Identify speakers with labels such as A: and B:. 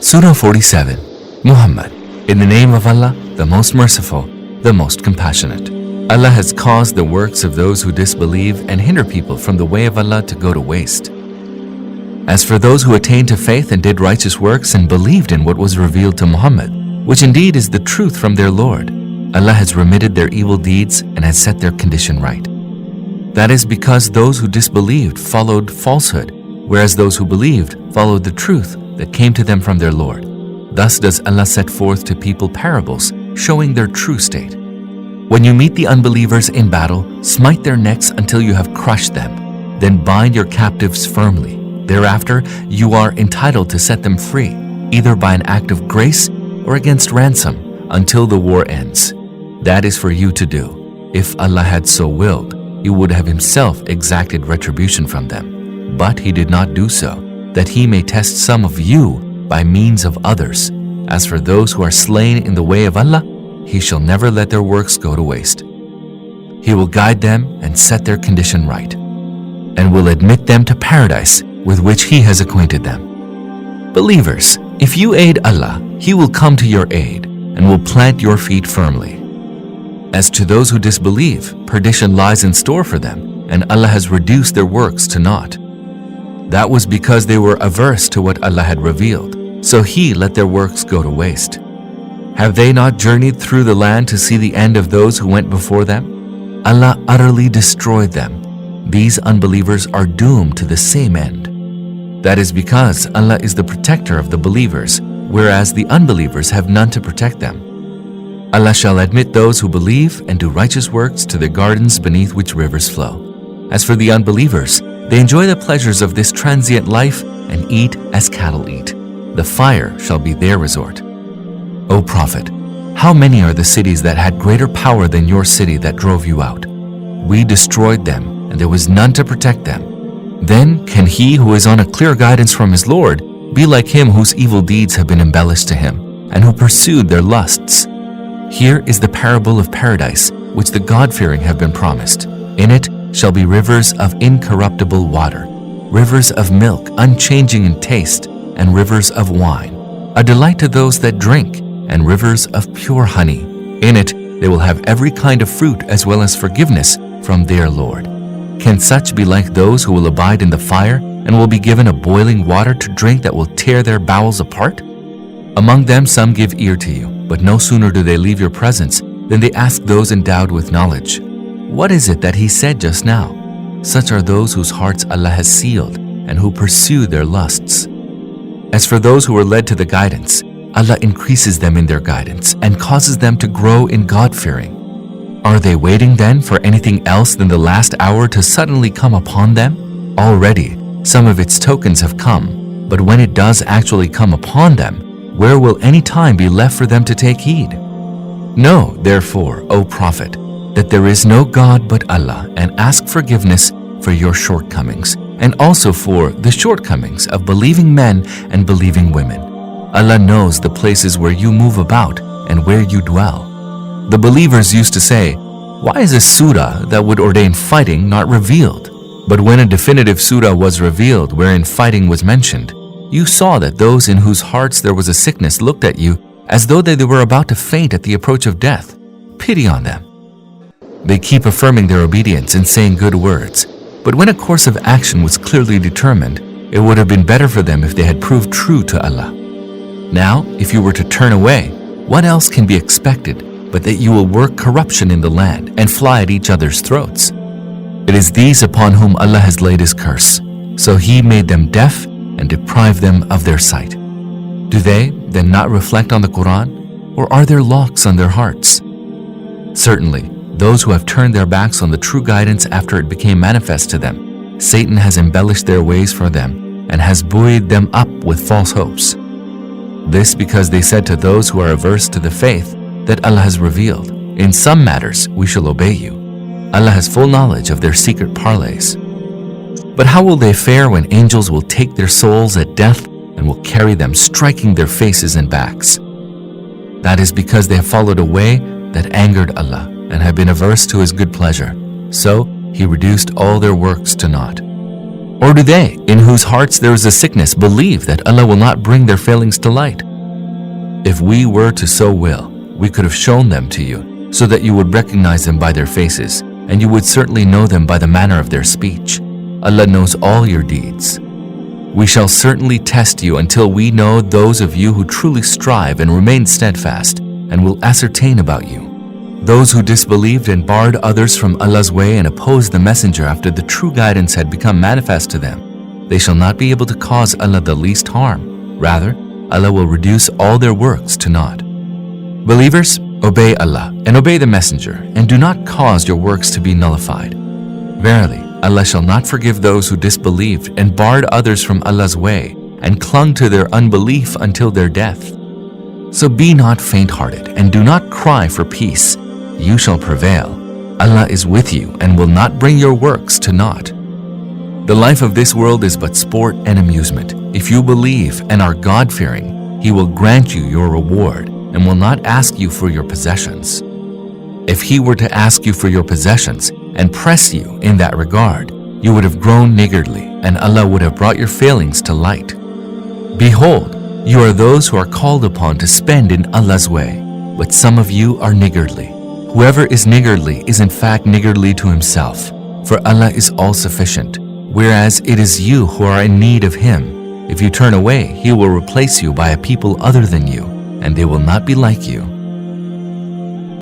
A: Surah 47. Muhammad, in the name of Allah, the most merciful, the most compassionate. Allah has caused the works of those who disbelieve and hinder people from the way of Allah to go to waste. As for those who attained to faith and did righteous works and believed in what was revealed to Muhammad, which indeed is the truth from their Lord, Allah has remitted their evil deeds and has set their condition right. That is because those who disbelieved followed falsehood, whereas those who believed followed the truth that came to them from their Lord. Thus does Allah set forth to people parables showing their true state. When you meet the unbelievers in battle, smite their necks until you have crushed them. Then bind your captives firmly. Thereafter, you are entitled to set them free, either by an act of grace or against ransom, until the war ends. That is for you to do. If Allah had so willed, He would have Himself exacted retribution from them. But He did not do so, that He may test some of you by means of others. As for those who are slain in the way of Allah, He shall never let their works go to waste. He will guide them and set their condition right, and will admit them to paradise with which He has acquainted them. Believers, if you aid Allah, He will come to your aid and will plant your feet firmly. As to those who disbelieve, perdition lies in store for them, and Allah has reduced their works to naught. That was because they were averse to what Allah had revealed, so He let their works go to waste. Have they not journeyed through the land to see the end of those who went before them? Allah utterly destroyed them. These unbelievers are doomed to the same end. That is because Allah is the protector of the believers, whereas the unbelievers have none to protect them. Allah shall admit those who believe and do righteous works to the gardens beneath which rivers flow. As for the unbelievers, they enjoy the pleasures of this transient life and eat as cattle eat. The fire shall be their resort. O Prophet, how many are the cities that had greater power than your city that drove you out? We destroyed them, and there was none to protect them. Then can he who is on a clear guidance from his Lord be like him whose evil deeds have been embellished to him, and who pursued their lusts? Here is the parable of paradise, which the God-fearing have been promised. In it shall be rivers of incorruptible water, rivers of milk unchanging in taste, and rivers of wine, a delight to those that drink, and rivers of pure honey. In it they will have every kind of fruit as well as forgiveness from their Lord. Can such be like those who will abide in the fire and will be given a boiling water to drink that will tear their bowels apart? Among them some give ear to you, but no sooner do they leave your presence than they ask those endowed with knowledge, "What is it that he said just now?" Such are those whose hearts Allah has sealed and who pursue their lusts. As for those who are led to the guidance, Allah increases them in their guidance and causes them to grow in God-fearing. Are they waiting then for anything else than the last hour to suddenly come upon them? Already, some of its tokens have come, but when it does actually come upon them, where will any time be left for them to take heed? Know, therefore, O Prophet, that there is no God but Allah, and ask forgiveness for your shortcomings, and also for the shortcomings of believing men and believing women. Allah knows the places where you move about and where you dwell. The believers used to say, "Why is a surah that would ordain fighting not revealed?" But when a definitive surah was revealed wherein fighting was mentioned, you saw that those in whose hearts there was a sickness looked at you as though they were about to faint at the approach of death. Pity on them. They keep affirming their obedience and saying good words, but when a course of action was clearly determined, it would have been better for them if they had proved true to Allah. Now, if you were to turn away, what else can be expected but that you will work corruption in the land and fly at each other's throats? It is these upon whom Allah has laid His curse, so He made them deaf and deprived them of their sight. Do they then not reflect on the Qur'an, or are there locks on their hearts? Certainly, those who have turned their backs on the true guidance after it became manifest to them, Satan has embellished their ways for them and has buoyed them up with false hopes. This because they said to those who are averse to the faith that Allah has revealed, "In some matters we shall obey you." Allah has full knowledge of their secret parleys. But how will they fare when angels will take their souls at death and will carry them, striking their faces and backs? That is because they have followed a way that angered Allah and have been averse to His good pleasure. So He reduced all their works to naught. Or do they, in whose hearts there is a sickness, believe that Allah will not bring their failings to light? If we were to so will, we could have shown them to you, so that you would recognize them by their faces, and you would certainly know them by the manner of their speech. Allah knows all your deeds. We shall certainly test you until we know those of you who truly strive and remain steadfast, and will ascertain about you. Those who disbelieved and barred others from Allah's way and opposed the Messenger after the true guidance had become manifest to them, they shall not be able to cause Allah the least harm. Rather, Allah will reduce all their works to naught. Believers, obey Allah and obey the Messenger, and do not cause your works to be nullified. Verily, Allah shall not forgive those who disbelieved and barred others from Allah's way and clung to their unbelief until their death. So be not faint-hearted and do not cry for peace. You shall prevail. Allah is with you and will not bring your works to naught. The life of this world is but sport and amusement. If you believe and are God-fearing, He will grant you your reward and will not ask you for your possessions. If He were to ask you for your possessions and press you in that regard, you would have grown niggardly, and Allah would have brought your failings to light. Behold, you are those who are called upon to spend in Allah's way, but some of you are niggardly. Whoever is niggardly is in fact niggardly to himself, for Allah is all-sufficient, whereas it is you who are in need of Him. If you turn away, He will replace you by a people other than you, and they will not be like you.